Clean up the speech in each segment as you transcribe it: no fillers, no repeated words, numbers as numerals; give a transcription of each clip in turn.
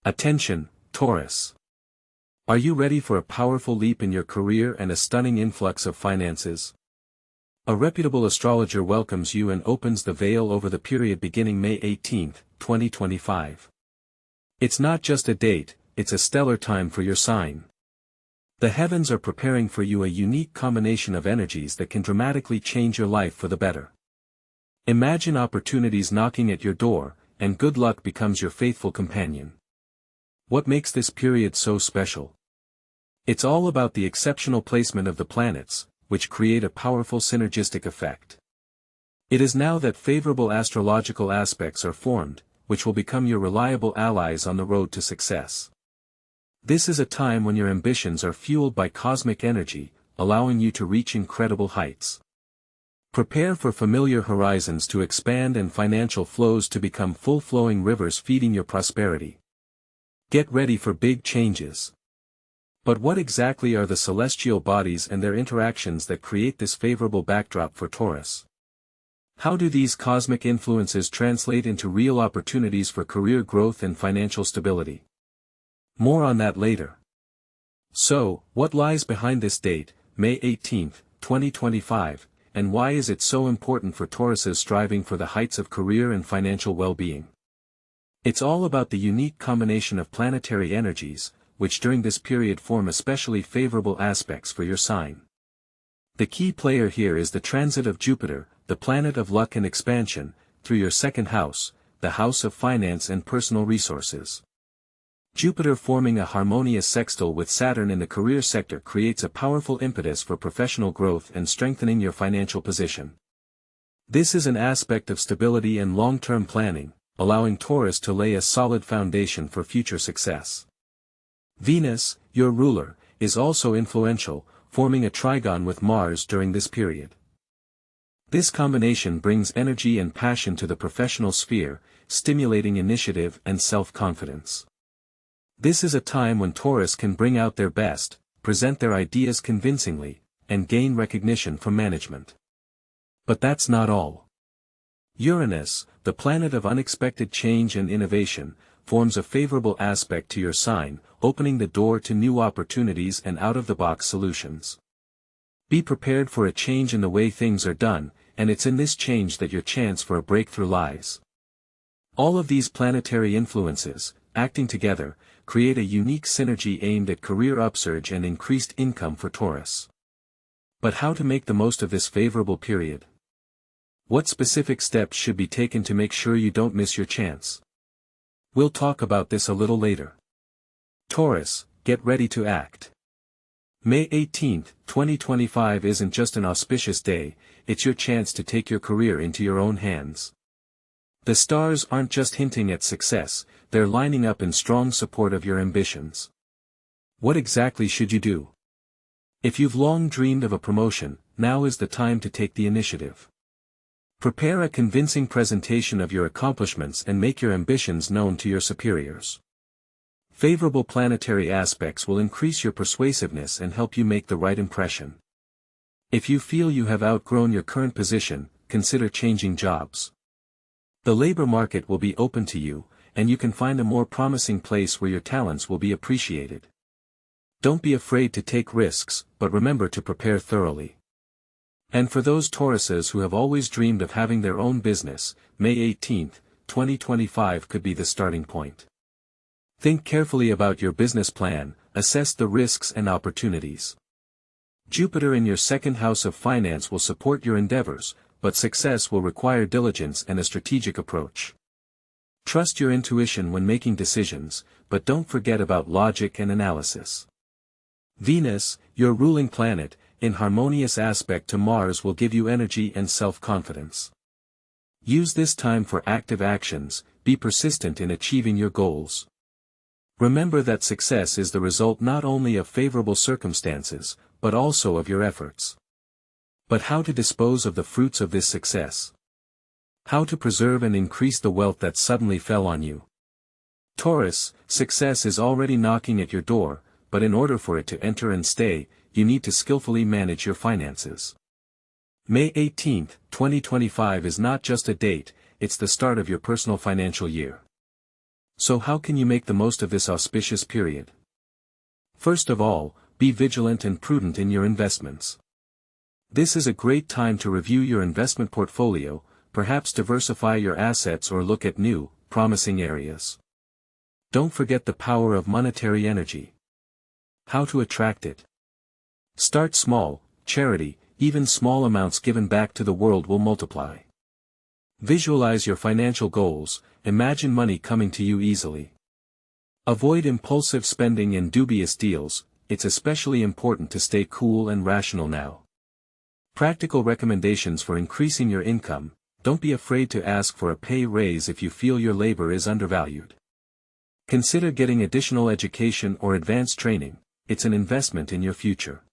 Attention, Taurus. Are you ready for a powerful leap in your career and a stunning influx of finances? A reputable astrologer welcomes you and opens the veil over the period beginning May 18, 2025. It's not just a date, it's a stellar time for your sign. The heavens are preparing for you a unique combination of energies that can dramatically change your life for the better. Imagine opportunities knocking at your door, and good luck becomes your faithful companion. What makes this period so special? It's all about the exceptional placement of the planets, which create a powerful synergistic effect. It is now that favorable astrological aspects are formed, which will become your reliable allies on the road to success. This is a time when your ambitions are fueled by cosmic energy, allowing you to reach incredible heights. Prepare for familiar horizons to expand and financial flows to become full-flowing rivers feeding your prosperity. Get ready for big changes. But what exactly are the celestial bodies and their interactions that create this favorable backdrop for Taurus? How do these cosmic influences translate into real opportunities for career growth and financial stability? More on that later. So, what lies behind this date, May 18, 2025, and why is it so important for Tauruses striving for the heights of career and financial well-being? It's all about the unique combination of planetary energies, which during this period form especially favorable aspects for your sign. The key player here is the transit of Jupiter, the planet of luck and expansion, through your second house, the house of finance and personal resources. Jupiter forming a harmonious sextile with Saturn in the career sector creates a powerful impetus for professional growth and strengthening your financial position. This is an aspect of stability and long-term planning, allowing Taurus to lay a solid foundation for future success. Venus, your ruler, is also influential, forming a trigon with Mars during this period. This combination brings energy and passion to the professional sphere, stimulating initiative and self-confidence. This is a time when Taurus can bring out their best, present their ideas convincingly, and gain recognition from management. But that's not all. Uranus, the planet of unexpected change and innovation, forms a favorable aspect to your sign, opening the door to new opportunities and out-of-the-box solutions. Be prepared for a change in the way things are done, and it's in this change that your chance for a breakthrough lies. All of these planetary influences, acting together, create a unique synergy aimed at career upsurge and increased income for Taurus. But how to make the most of this favorable period? What specific steps should be taken to make sure you don't miss your chance? We'll talk about this a little later. Taurus, get ready to act. May 18, 2025 isn't just an auspicious day, it's your chance to take your career into your own hands. The stars aren't just hinting at success, they're lining up in strong support of your ambitions. What exactly should you do? If you've long dreamed of a promotion, now is the time to take the initiative. Prepare a convincing presentation of your accomplishments and make your ambitions known to your superiors. Favorable planetary aspects will increase your persuasiveness and help you make the right impression. If you feel you have outgrown your current position, consider changing jobs. The labor market will be open to you, and you can find a more promising place where your talents will be appreciated. Don't be afraid to take risks, but remember to prepare thoroughly. And for those Tauruses who have always dreamed of having their own business, May 18, 2025 could be the starting point. Think carefully about your business plan, assess the risks and opportunities. Jupiter in your second house of finance will support your endeavors, but success will require diligence and a strategic approach. Trust your intuition when making decisions, but don't forget about logic and analysis. Venus, your ruling planet, in harmonious aspect to Mars will give you energy and self-confidence. Use this time for active actions, be persistent in achieving your goals. Remember that success is the result not only of favorable circumstances, but also of your efforts. But how to dispose of the fruits of this success? How to preserve and increase the wealth that suddenly fell on you? Taurus, success is already knocking at your door, but in order for it to enter and stay, you need to skillfully manage your finances. May 18, 2025 is not just a date, it's the start of your personal financial year. So how can you make the most of this auspicious period? First of all, be vigilant and prudent in your investments. This is a great time to review your investment portfolio, perhaps diversify your assets or look at new, promising areas. Don't forget the power of monetary energy. How to attract it? Start small. Charity, even small amounts given back to the world will multiply. Visualize your financial goals, imagine money coming to you easily. Avoid impulsive spending and dubious deals, it's especially important to stay cool and rational now. Practical recommendations for increasing your income: don't be afraid to ask for a pay raise if you feel your labor is undervalued. Consider getting additional education or advanced training, it's an investment in your future.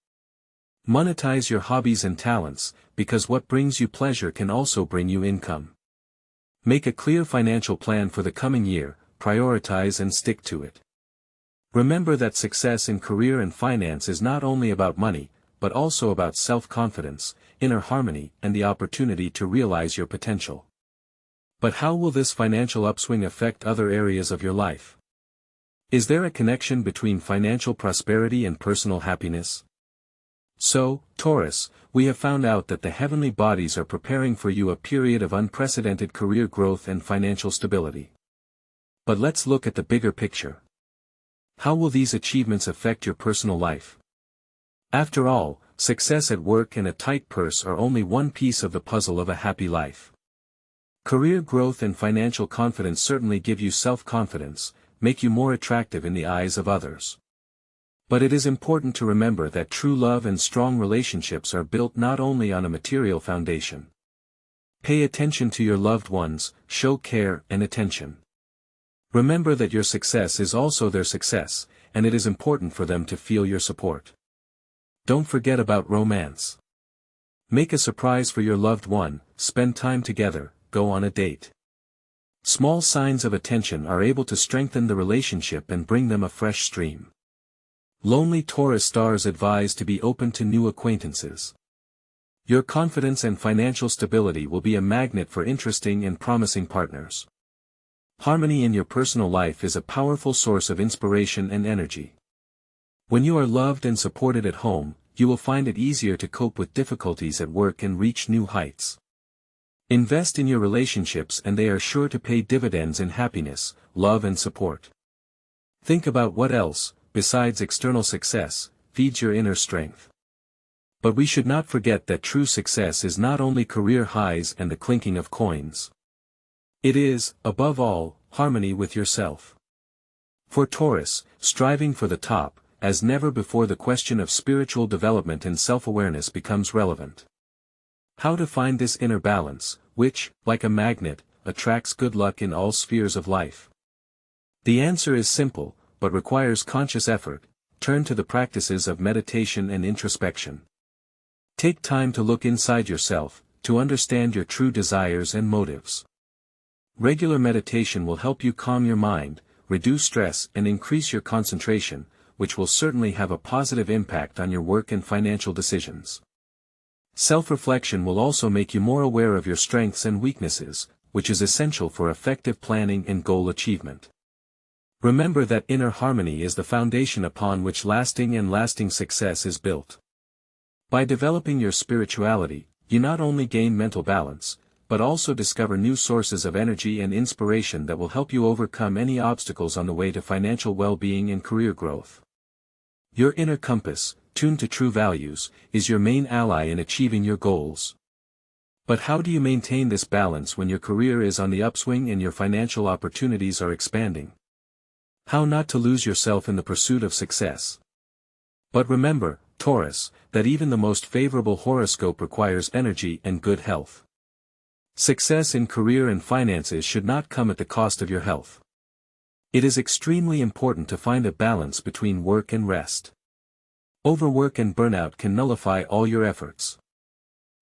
Monetize your hobbies and talents, because what brings you pleasure can also bring you income. Make a clear financial plan for the coming year, prioritize and stick to it. Remember that success in career and finance is not only about money, but also about self-confidence, inner harmony, and the opportunity to realize your potential. But how will this financial upswing affect other areas of your life? Is there a connection between financial prosperity and personal happiness? So, Taurus, we have found out that the heavenly bodies are preparing for you a period of unprecedented career growth and financial stability. But let's look at the bigger picture. How will these achievements affect your personal life? After all, success at work and a tight purse are only one piece of the puzzle of a happy life. Career growth and financial confidence certainly give you self-confidence, make you more attractive in the eyes of others. But it is important to remember that true love and strong relationships are built not only on a material foundation. Pay attention to your loved ones, show care and attention. Remember that your success is also their success, and it is important for them to feel your support. Don't forget about romance. Make a surprise for your loved one, spend time together, go on a date. Small signs of attention are able to strengthen the relationship and bring them a fresh stream. Lonely Taurus stars advise to be open to new acquaintances. Your confidence and financial stability will be a magnet for interesting and promising partners. Harmony in your personal life is a powerful source of inspiration and energy. When you are loved and supported at home, you will find it easier to cope with difficulties at work and reach new heights. Invest in your relationships and they are sure to pay dividends in happiness, love and support. Think about what else, besides external success, feeds your inner strength. But we should not forget that true success is not only career highs and the clinking of coins. It is, above all, harmony with yourself. For Taurus, striving for the top, as never before the question of spiritual development and self-awareness becomes relevant. How to find this inner balance, which, like a magnet, attracts good luck in all spheres of life? The answer is simple, but requires conscious effort. Turn to the practices of meditation and introspection. Take time to look inside yourself, to understand your true desires and motives. Regular meditation will help you calm your mind, reduce stress and increase your concentration, which will certainly have a positive impact on your work and financial decisions. Self-reflection will also make you more aware of your strengths and weaknesses, which is essential for effective planning and goal achievement. Remember that inner harmony is the foundation upon which lasting success is built. By developing your spirituality, you not only gain mental balance, but also discover new sources of energy and inspiration that will help you overcome any obstacles on the way to financial well-being and career growth. Your inner compass, tuned to true values, is your main ally in achieving your goals. But how do you maintain this balance when your career is on the upswing and your financial opportunities are expanding? How not to lose yourself in the pursuit of success? But remember, Taurus, that even the most favorable horoscope requires energy and good health. Success in career and finances should not come at the cost of your health. It is extremely important to find a balance between work and rest. Overwork and burnout can nullify all your efforts.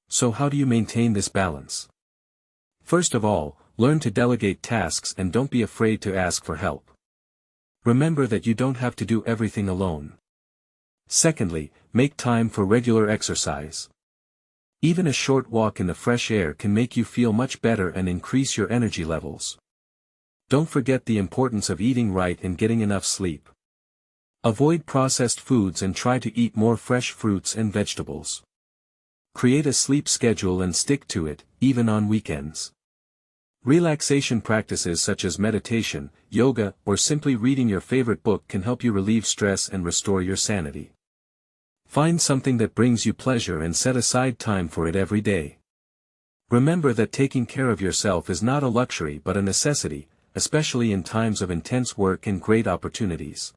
So how do you maintain this balance? First of all, learn to delegate tasks and don't be afraid to ask for help. Remember that you don't have to do everything alone. Secondly, make time for regular exercise. Even a short walk in the fresh air can make you feel much better and increase your energy levels. Don't forget the importance of eating right and getting enough sleep. Avoid processed foods and try to eat more fresh fruits and vegetables. Create a sleep schedule and stick to it, even on weekends. Relaxation practices such as meditation, yoga, or simply reading your favorite book can help you relieve stress and restore your sanity. Find something that brings you pleasure and set aside time for it every day. Remember that taking care of yourself is not a luxury but a necessity, especially in times of intense work and great opportunities.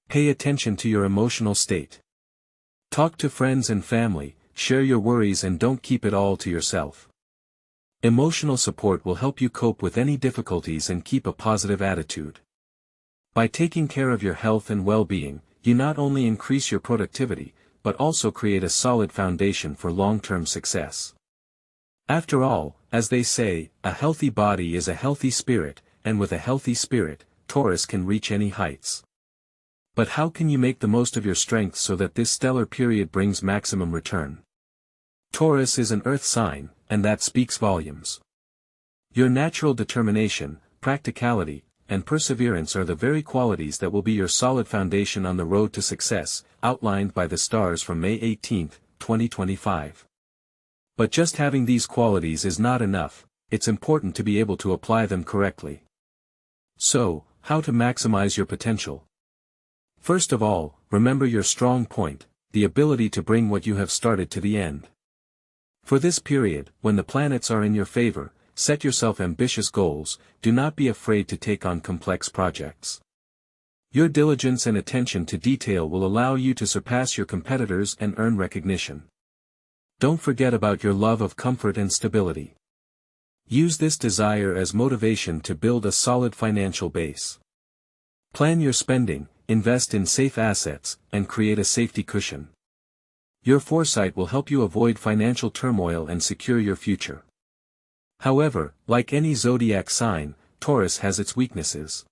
Pay attention to your emotional state. Talk to friends and family, share your worries and don't keep it all to yourself. Emotional support will help you cope with any difficulties and keep a positive attitude. By taking care of your health and well-being, you not only increase your productivity, but also create a solid foundation for long-term success. After all, as they say, a healthy body is a healthy spirit, and with a healthy spirit, Taurus can reach any heights. But how can you make the most of your strength so that this stellar period brings maximum return? Taurus is an earth sign, and that speaks volumes. Your natural determination, practicality, and perseverance are the very qualities that will be your solid foundation on the road to success, outlined by the stars from May 18, 2025. But just having these qualities is not enough, it's important to be able to apply them correctly. So, how to maximize your potential? First of all, remember your strong point, the ability to bring what you have started to the end. For this period, when the planets are in your favor, set yourself ambitious goals, do not be afraid to take on complex projects. Your diligence and attention to detail will allow you to surpass your competitors and earn recognition. Don't forget about your love of comfort and stability. Use this desire as motivation to build a solid financial base. Plan your spending, invest in safe assets, and create a safety cushion. Your foresight will help you avoid financial turmoil and secure your future. However, like any zodiac sign, Taurus has its weaknesses.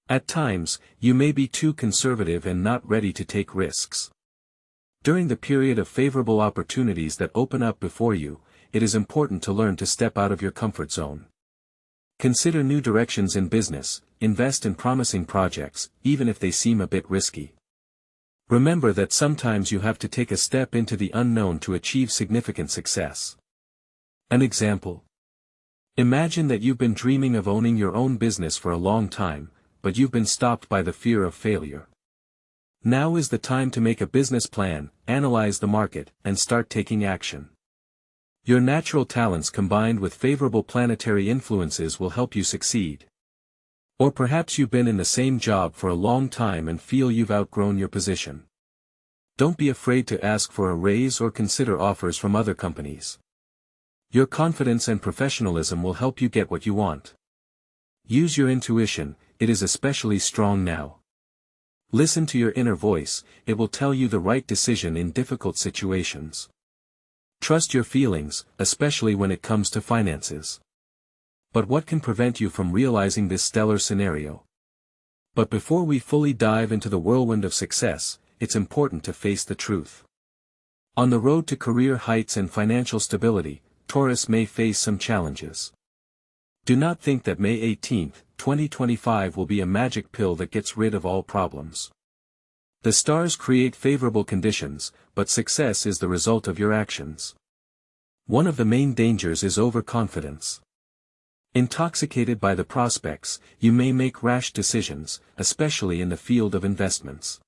At times, you may be too conservative and not ready to take risks. During the period of favorable opportunities that open up before you, it is important to learn to step out of your comfort zone. Consider new directions in business, invest in promising projects, even if they seem a bit risky. Remember that sometimes you have to take a step into the unknown to achieve significant success. An example. Imagine that you've been dreaming of owning your own business for a long time, but you've been stopped by the fear of failure. Now is the time to make a business plan, analyze the market, and start taking action. Your natural talents combined with favorable planetary influences will help you succeed. Or perhaps you've been in the same job for a long time and feel you've outgrown your position. Don't be afraid to ask for a raise or consider offers from other companies. Your confidence and professionalism will help you get what you want. Use your intuition, it is especially strong now. Listen to your inner voice, it will tell you the right decision in difficult situations. Trust your feelings, especially when it comes to finances. But what can prevent you from realizing this stellar scenario? But before we fully dive into the whirlwind of success, it's important to face the truth. On the road to career heights and financial stability, Taurus may face some challenges. Do not think that May 18, 2025 will be a magic pill that gets rid of all problems. The stars create favorable conditions, but success is the result of your actions. One of the main dangers is overconfidence. Intoxicated by the prospects, you may make rash decisions, especially in the field of investments.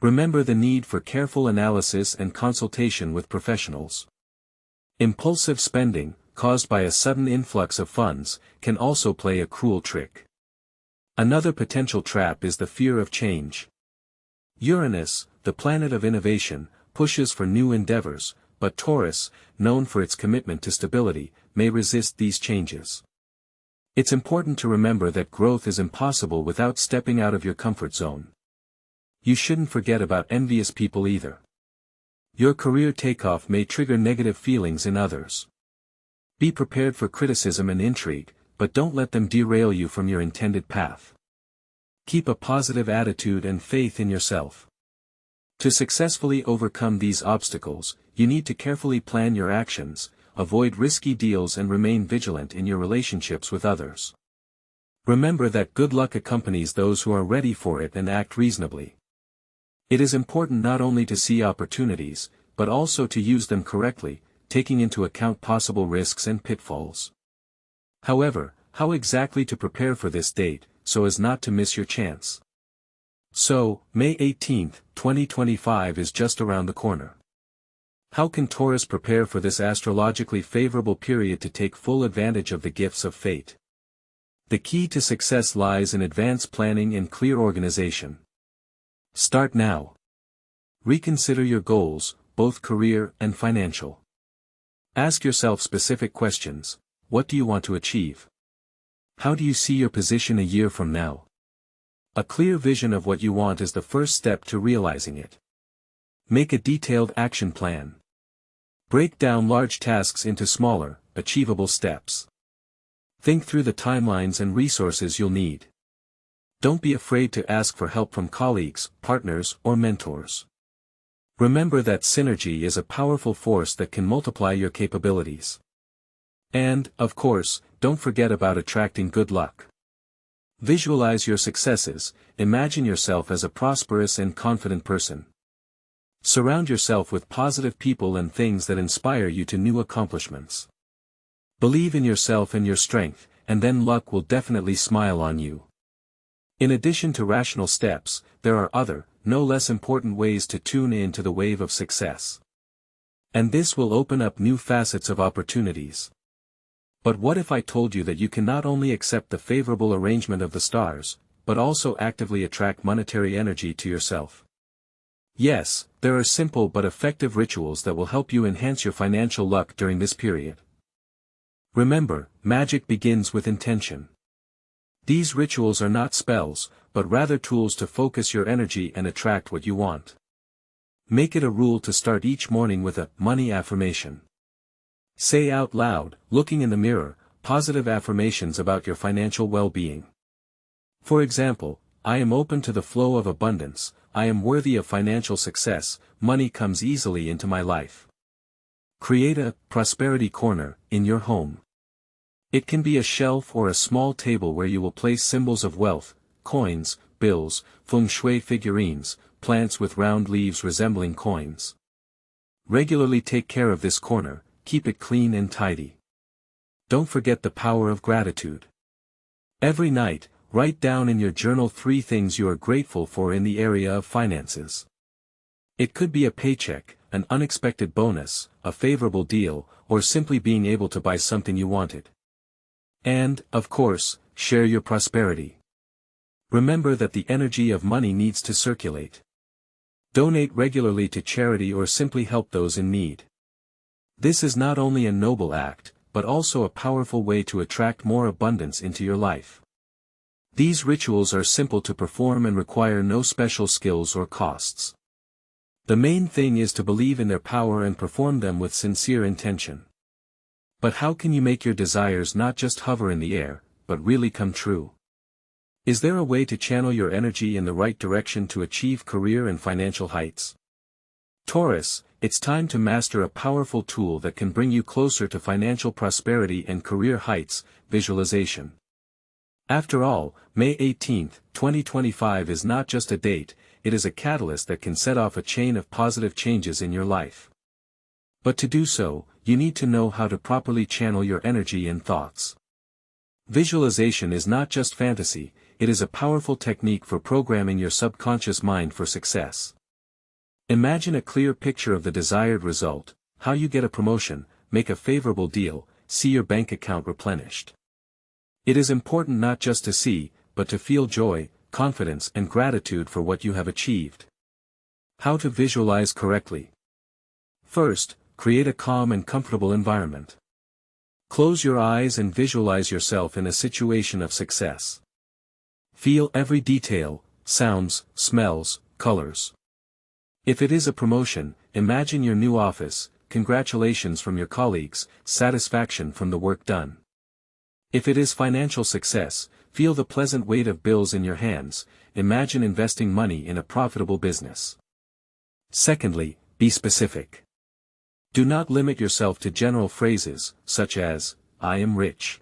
Remember the need for careful analysis and consultation with professionals. Impulsive spending, caused by a sudden influx of funds, can also play a cruel trick. Another potential trap is the fear of change. Uranus, the planet of innovation, pushes for new endeavors, but Taurus, known for its commitment to stability, may resist these changes. It's important to remember that growth is impossible without stepping out of your comfort zone. You shouldn't forget about envious people either. Your career takeoff may trigger negative feelings in others. Be prepared for criticism and intrigue, but don't let them derail you from your intended path. Keep a positive attitude and faith in yourself. To successfully overcome these obstacles, you need to carefully plan your actions, avoid risky deals and remain vigilant in your relationships with others. Remember that good luck accompanies those who are ready for it and act reasonably. It is important not only to see opportunities, but also to use them correctly, taking into account possible risks and pitfalls. However, how exactly to prepare for this date, so as not to miss your chance? So, May 18, 2025 is just around the corner. How can Taurus prepare for this astrologically favorable period to take full advantage of the gifts of fate? The key to success lies in advanced planning and clear organization. Start now. Reconsider your goals, both career and financial. Ask yourself specific questions. What do you want to achieve? How do you see your position a year from now? A clear vision of what you want is the first step to realizing it. Make a detailed action plan. Break down large tasks into smaller, achievable steps. Think through the timelines and resources you'll need. Don't be afraid to ask for help from colleagues, partners, or mentors. Remember that synergy is a powerful force that can multiply your capabilities. And, of course, don't forget about attracting good luck. Visualize your successes, imagine yourself as a prosperous and confident person. Surround yourself with positive people and things that inspire you to new accomplishments. Believe in yourself and your strength, and then luck will definitely smile on you. In addition to rational steps, there are other, no less important ways to tune in to the wave of success. And this will open up new facets of opportunities. But what if I told you that you can not only accept the favorable arrangement of the stars, but also actively attract monetary energy to yourself? Yes, there are simple but effective rituals that will help you enhance your financial luck during this period. Remember, magic begins with intention. These rituals are not spells, but rather tools to focus your energy and attract what you want. Make it a rule to start each morning with a money affirmation. Say out loud, looking in the mirror, positive affirmations about your financial well-being. For example, I am open to the flow of abundance, I am worthy of financial success, money comes easily into my life. Create a prosperity corner in your home. It can be a shelf or a small table where you will place symbols of wealth, coins, bills, feng shui figurines, plants with round leaves resembling coins. Regularly take care of this corner, keep it clean and tidy. Don't forget the power of gratitude. Every night, write down in your journal 3 things you are grateful for in the area of finances. It could be a paycheck, an unexpected bonus, a favorable deal, or simply being able to buy something you wanted. And, of course, share your prosperity. Remember that the energy of money needs to circulate. Donate regularly to charity or simply help those in need. This is not only a noble act, but also a powerful way to attract more abundance into your life. These rituals are simple to perform and require no special skills or costs. The main thing is to believe in their power and perform them with sincere intention. But how can you make your desires not just hover in the air, but really come true? Is there a way to channel your energy in the right direction to achieve career and financial heights? Taurus, it's time to master a powerful tool that can bring you closer to financial prosperity and career heights: visualization. After all, May 18, 2025 is not just a date, it is a catalyst that can set off a chain of positive changes in your life. But to do so, you need to know how to properly channel your energy and thoughts. Visualization is not just fantasy, it is a powerful technique for programming your subconscious mind for success. Imagine a clear picture of the desired result: how you get a promotion, make a favorable deal, see your bank account replenished. It is important not just to see, but to feel joy, confidence, and gratitude for what you have achieved. How to visualize correctly? First, create a calm and comfortable environment. Close your eyes and visualize yourself in a situation of success. Feel every detail: sounds, smells, colors. If it is a promotion, imagine your new office, congratulations from your colleagues, satisfaction from the work done. If it is financial success, feel the pleasant weight of bills in your hands, imagine investing money in a profitable business. Secondly, be specific. Do not limit yourself to general phrases, such as, "I am rich."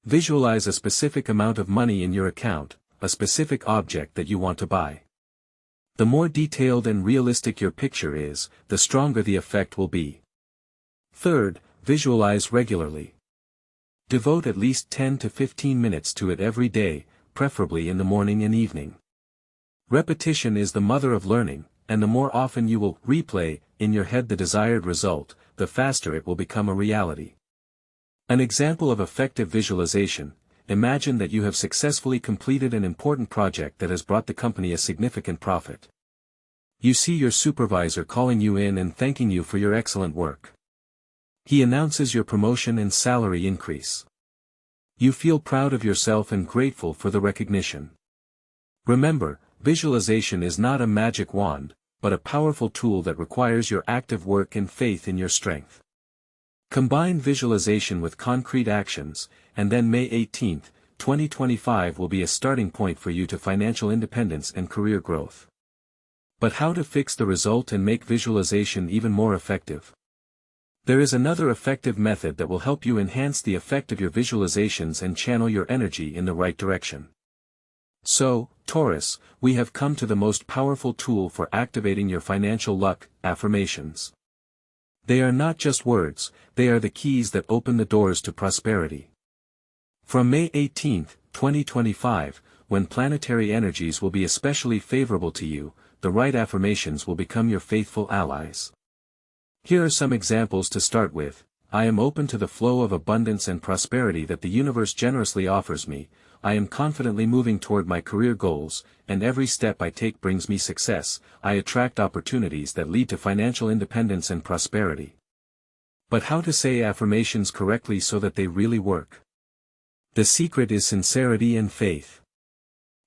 Visualize a specific amount of money in your account, a specific object that you want to buy. The more detailed and realistic your picture is, the stronger the effect will be. Third, visualize regularly. Devote at least 10 to 15 minutes to it every day, preferably in the morning and evening. Repetition is the mother of learning, and the more often you will replay in your head the desired result, the faster it will become a reality. An example of effective visualization: imagine that you have successfully completed an important project that has brought the company a significant profit. You see your supervisor calling you in and thanking you for your excellent work. He announces your promotion and salary increase. You feel proud of yourself and grateful for the recognition. Remember, visualization is not a magic wand, but a powerful tool that requires your active work and faith in your strength. Combine visualization with concrete actions, and then May 18, 2025 will be a starting point for you to financial independence and career growth. But how to fix the result and make visualization even more effective? There is another effective method that will help you enhance the effect of your visualizations and channel your energy in the right direction. So, Taurus, we have come to the most powerful tool for activating your financial luck: affirmations. They are not just words, they are the keys that open the doors to prosperity. From May 18, 2025, when planetary energies will be especially favorable to you, the right affirmations will become your faithful allies. Here are some examples to start with. I am open to the flow of abundance and prosperity that the universe generously offers me. I am confidently moving toward my career goals, and every step I take brings me success. I attract opportunities that lead to financial independence and prosperity. But how to say affirmations correctly so that they really work? The secret is sincerity and faith.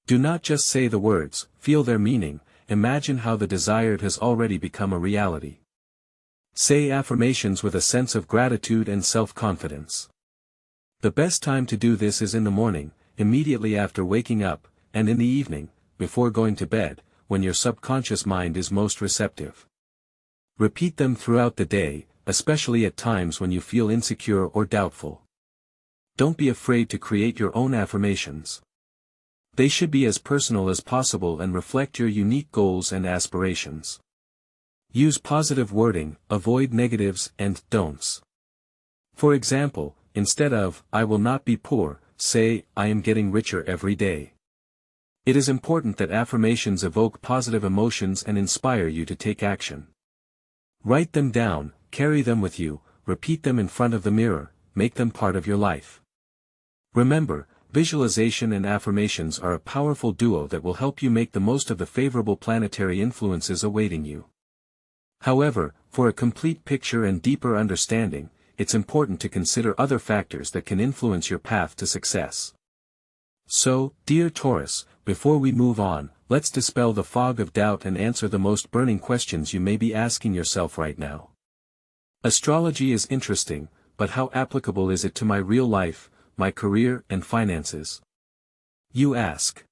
Do not just say the words, feel their meaning, imagine how the desired has already become a reality. Say affirmations with a sense of gratitude and self-confidence. The best time to do this is in the morning, immediately after waking up, and in the evening, before going to bed, when your subconscious mind is most receptive. Repeat them throughout the day, especially at times when you feel insecure or doubtful. Don't be afraid to create your own affirmations. They should be as personal as possible and reflect your unique goals and aspirations. Use positive wording, avoid negatives and don'ts. For example, instead of, "I will not be poor," say, "I am getting richer every day." It is important that affirmations evoke positive emotions and inspire you to take action. Write them down, carry them with you, repeat them in front of the mirror, make them part of your life. Remember, visualization and affirmations are a powerful duo that will help you make the most of the favorable planetary influences awaiting you. However, for a complete picture and deeper understanding, it's important to consider other factors that can influence your path to success. So, dear Taurus, before we move on, let's dispel the fog of doubt and answer the most burning questions you may be asking yourself right now. Astrology is interesting, but how applicable is it to my real life, my career and finances? You ask.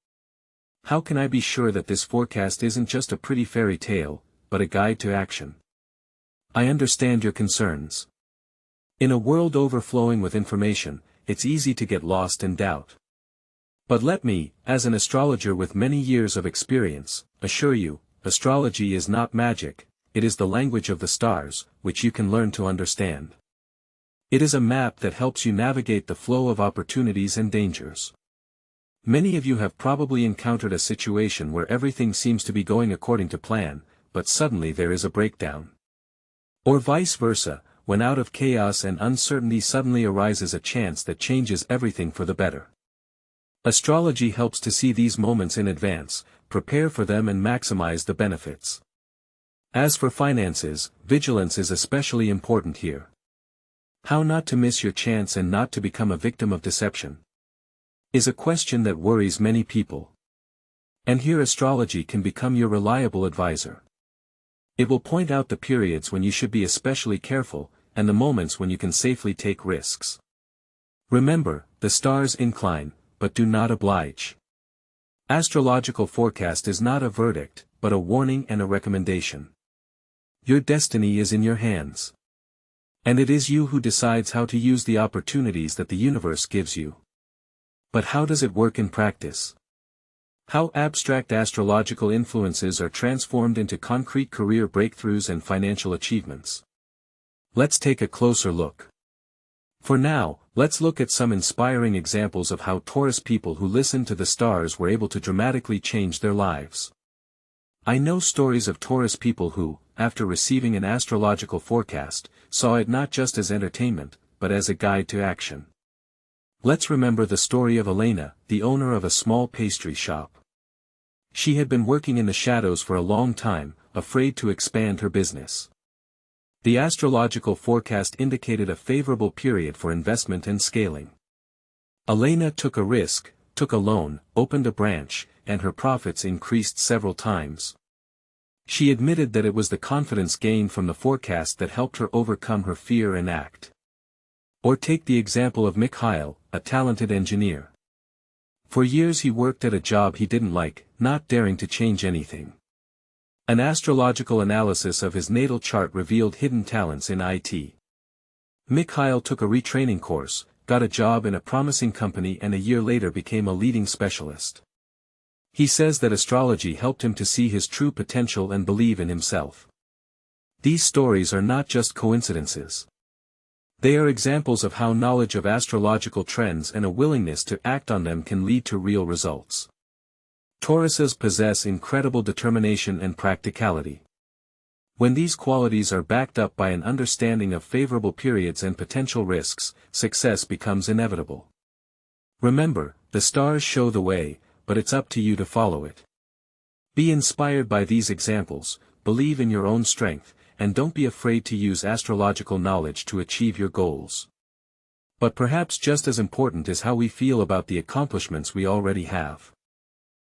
How can I be sure that this forecast isn't just a pretty fairy tale, but a guide to action? I understand your concerns. In a world overflowing with information, it's easy to get lost and doubt. But let me, as an astrologer with many years of experience, assure you, astrology is not magic, it is the language of the stars, which you can learn to understand. It is a map that helps you navigate the flow of opportunities and dangers. Many of you have probably encountered a situation where everything seems to be going according to plan, but suddenly there is a breakdown. Or vice versa, when out of chaos and uncertainty suddenly arises a chance that changes everything for the better. Astrology helps to see these moments in advance, prepare for them and maximize the benefits. As for finances, vigilance is especially important here. How not to miss your chance and not to become a victim of deception is a question that worries many people. And here astrology can become your reliable advisor. It will point out the periods when you should be especially careful, and the moments when you can safely take risks. Remember, the stars incline, but do not oblige. Astrological forecast is not a verdict, but a warning and a recommendation. Your destiny is in your hands. And it is you who decides how to use the opportunities that the universe gives you. But how does it work in practice? How abstract astrological influences are transformed into concrete career breakthroughs and financial achievements? Let's take a closer look. For now, let's look at some inspiring examples of how Taurus people who listened to the stars were able to dramatically change their lives. I know stories of Taurus people who, after receiving an astrological forecast, saw it not just as entertainment, but as a guide to action. Let's remember the story of Elena, the owner of a small pastry shop. She had been working in the shadows for a long time, afraid to expand her business. The astrological forecast indicated a favorable period for investment and scaling. Elena took a risk, took a loan, opened a branch, and her profits increased several times. She admitted that it was the confidence gained from the forecast that helped her overcome her fear and act. Or take the example of Mikhail, a talented engineer. For years he worked at a job he didn't like, not daring to change anything. An astrological analysis of his natal chart revealed hidden talents in IT. Mikhail took a retraining course, got a job in a promising company and a year later became a leading specialist. He says that astrology helped him to see his true potential and believe in himself. These stories are not just coincidences. They are examples of how knowledge of astrological trends and a willingness to act on them can lead to real results. Tauruses possess incredible determination and practicality. When these qualities are backed up by an understanding of favorable periods and potential risks, success becomes inevitable. Remember, the stars show the way, but it's up to you to follow it. Be inspired by these examples, believe in your own strength, and don't be afraid to use astrological knowledge to achieve your goals. But perhaps just as important is how we feel about the accomplishments we already have.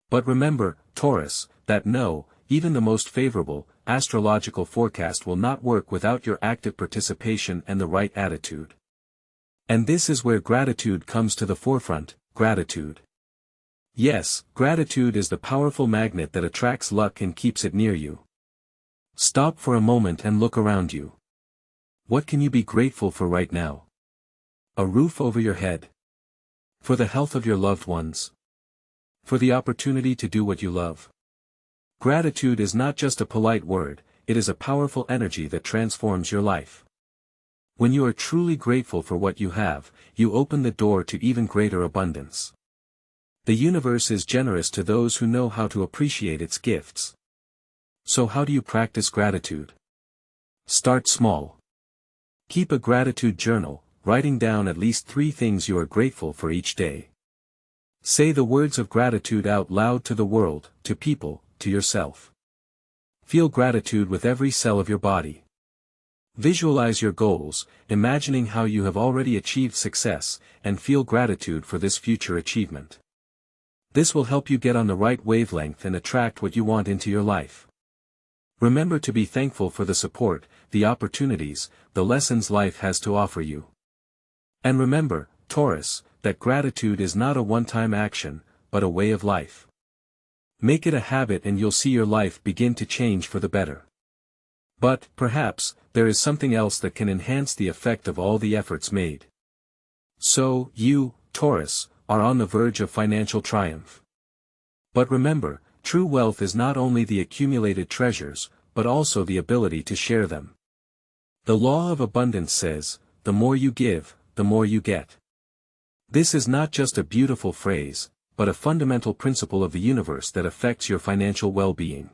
But remember, Taurus, that no, even the most favorable, astrological forecast will not work without your active participation and the right attitude. And this is where gratitude comes to the forefront, gratitude. Yes, gratitude is the powerful magnet that attracts luck and keeps it near you. Stop for a moment and look around you. What can you be grateful for right now? A roof over your head. For the health of your loved ones. For the opportunity to do what you love. Gratitude is not just a polite word, it is a powerful energy that transforms your life. When you are truly grateful for what you have, you open the door to even greater abundance. The universe is generous to those who know how to appreciate its gifts. So how do you practice gratitude? Start small. Keep a gratitude journal, writing down at least 3 things you are grateful for each day. Say the words of gratitude out loud to the world, to people, to yourself. Feel gratitude with every cell of your body. Visualize your goals, imagining how you have already achieved success, and feel gratitude for this future achievement. This will help you get on the right wavelength and attract what you want into your life. Remember to be thankful for the support, the opportunities, the lessons life has to offer you. And remember, Taurus, that gratitude is not a one-time action, but a way of life. Make it a habit and you'll see your life begin to change for the better. But, perhaps, there is something else that can enhance the effect of all the efforts made. So, you, Taurus, are on the verge of financial triumph. But remember, true wealth is not only the accumulated treasures, but also the ability to share them. The law of abundance says, the more you give, the more you get. This is not just a beautiful phrase, but a fundamental principle of the universe that affects your financial well-being.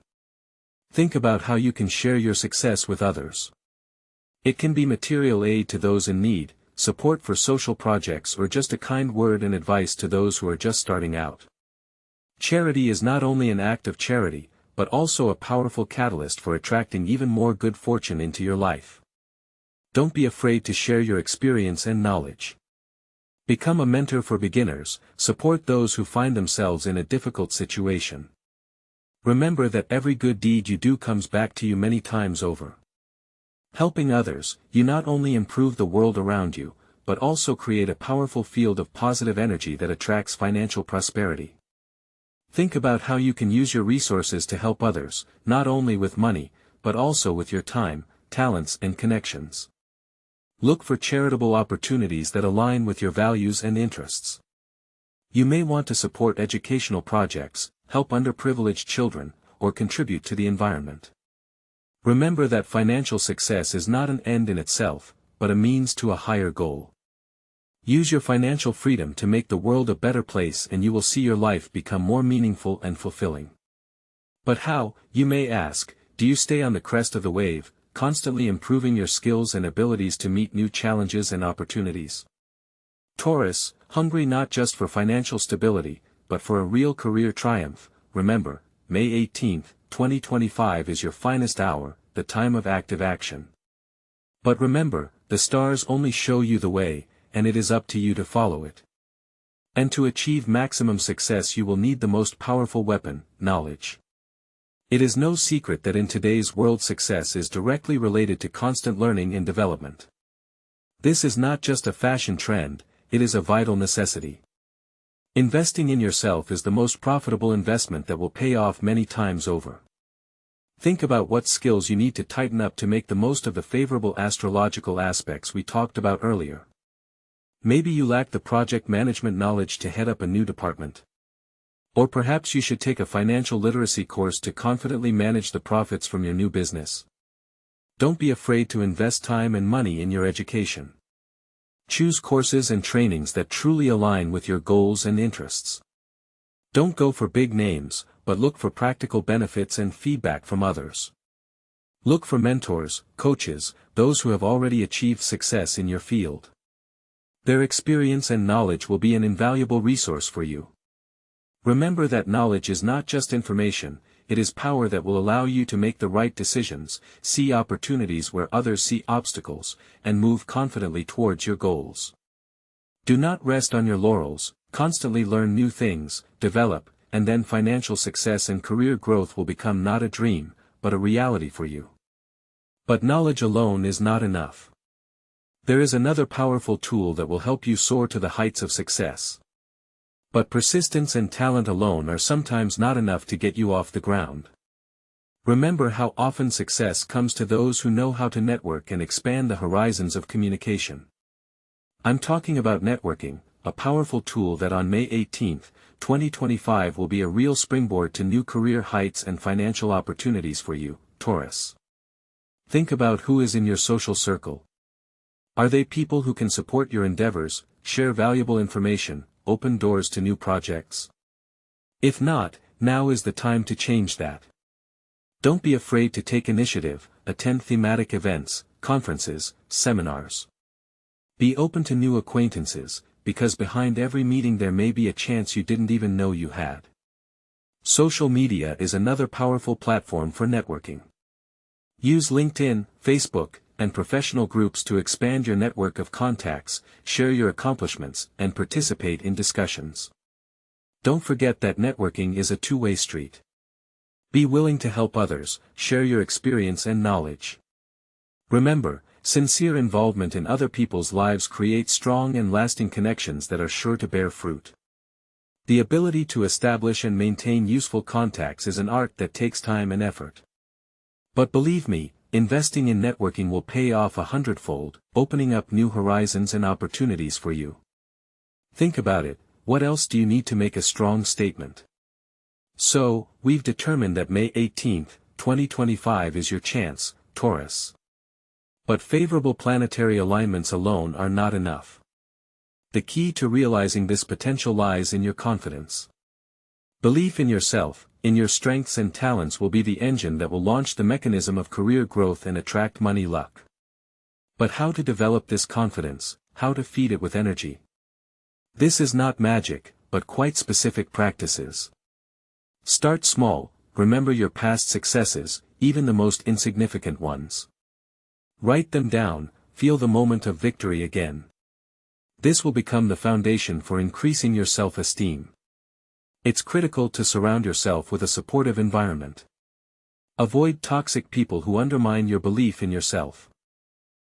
Think about how you can share your success with others. It can be material aid to those in need, support for social projects, or just a kind word and advice to those who are just starting out. Charity is not only an act of charity, but also a powerful catalyst for attracting even more good fortune into your life. Don't be afraid to share your experience and knowledge. Become a mentor for beginners, support those who find themselves in a difficult situation. Remember that every good deed you do comes back to you many times over. Helping others, you not only improve the world around you, but also create a powerful field of positive energy that attracts financial prosperity. Think about how you can use your resources to help others, not only with money, but also with your time, talents and connections. Look for charitable opportunities that align with your values and interests. You may want to support educational projects, help underprivileged children, or contribute to the environment. Remember that financial success is not an end in itself, but a means to a higher goal. Use your financial freedom to make the world a better place, and you will see your life become more meaningful and fulfilling. But how, you may ask, do you stay on the crest of the wave, constantly improving your skills and abilities to meet new challenges and opportunities? Taurus, hungry not just for financial stability, but for a real career triumph. Remember, May 18, 2025 is your finest hour, the time of active action. But remember, the stars only show you the way, and it is up to you to follow it. And to achieve maximum success you will need the most powerful weapon, knowledge. It is no secret that in today's world success is directly related to constant learning and development. This is not just a fashion trend, it is a vital necessity. Investing in yourself is the most profitable investment that will pay off many times over. Think about what skills you need to tighten up to make the most of the favorable astrological aspects we talked about earlier. Maybe you lack the project management knowledge to head up a new department. Or perhaps you should take a financial literacy course to confidently manage the profits from your new business. Don't be afraid to invest time and money in your education. Choose courses and trainings that truly align with your goals and interests. Don't go for big names, but look for practical benefits and feedback from others. Look for mentors, coaches, those who have already achieved success in your field. Their experience and knowledge will be an invaluable resource for you. Remember that knowledge is not just information, it is power that will allow you to make the right decisions, see opportunities where others see obstacles, and move confidently towards your goals. Do not rest on your laurels, constantly learn new things, develop, and then financial success and career growth will become not a dream, but a reality for you. But knowledge alone is not enough. There is another powerful tool that will help you soar to the heights of success. But persistence and talent alone are sometimes not enough to get you off the ground. Remember how often success comes to those who know how to network and expand the horizons of communication. I'm talking about networking, a powerful tool that on May 18, 2025 will be a real springboard to new career heights and financial opportunities for you, Taurus. Think about who is in your social circle. Are they people who can support your endeavors, share valuable information, open doors to new projects? If not, now is the time to change that. Don't be afraid to take initiative, attend thematic events, conferences, seminars. Be open to new acquaintances, because behind every meeting there may be a chance you didn't even know you had. Social media is another powerful platform for networking. Use LinkedIn, Facebook, and professional groups to expand your network of contacts, share your accomplishments, and participate in discussions. Don't forget that networking is a two-way street. Be willing to help others, share your experience and knowledge. Remember, sincere involvement in other people's lives creates strong and lasting connections that are sure to bear fruit. The ability to establish and maintain useful contacts is an art that takes time and effort. But believe me, investing in networking will pay off 100-fold, opening up new horizons and opportunities for you. Think about it, what else do you need to make a strong statement? So, we've determined that May 18, 2025 is your chance, Taurus. But favorable planetary alignments alone are not enough. The key to realizing this potential lies in your confidence. Belief in yourself, in your strengths and talents will be the engine that will launch the mechanism of career growth and attract money luck. But how to develop this confidence, how to feed it with energy? This is not magic, but quite specific practices. Start small, remember your past successes, even the most insignificant ones. Write them down, feel the moment of victory again. This will become the foundation for increasing your self-esteem. It's critical to surround yourself with a supportive environment. Avoid toxic people who undermine your belief in yourself.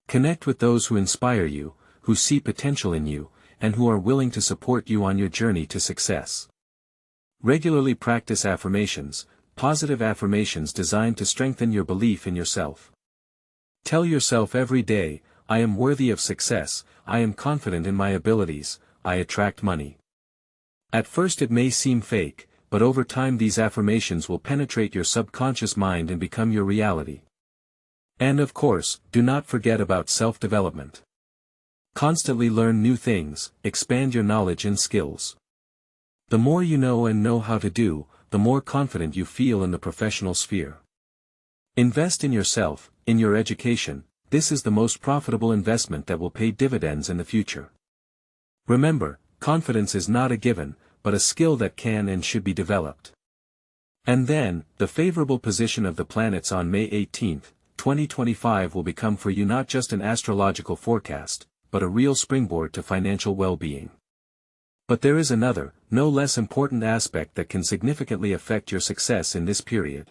Connect with those who inspire you, who see potential in you, and who are willing to support you on your journey to success. Regularly practice affirmations, positive affirmations designed to strengthen your belief in yourself. Tell yourself every day, I am worthy of success, I am confident in my abilities, I attract money. At first it may seem fake, but over time these affirmations will penetrate your subconscious mind and become your reality. And of course, do not forget about self-development. Constantly learn new things, expand your knowledge and skills. The more you know and know how to do, the more confident you feel in the professional sphere. Invest in yourself, in your education. This is the most profitable investment that will pay dividends in the future. Remember, confidence is not a given, but a skill that can and should be developed. And then, the favorable position of the planets on May 18, 2025 will become for you not just an astrological forecast, but a real springboard to financial well-being. But there is another, no less important aspect that can significantly affect your success in this period.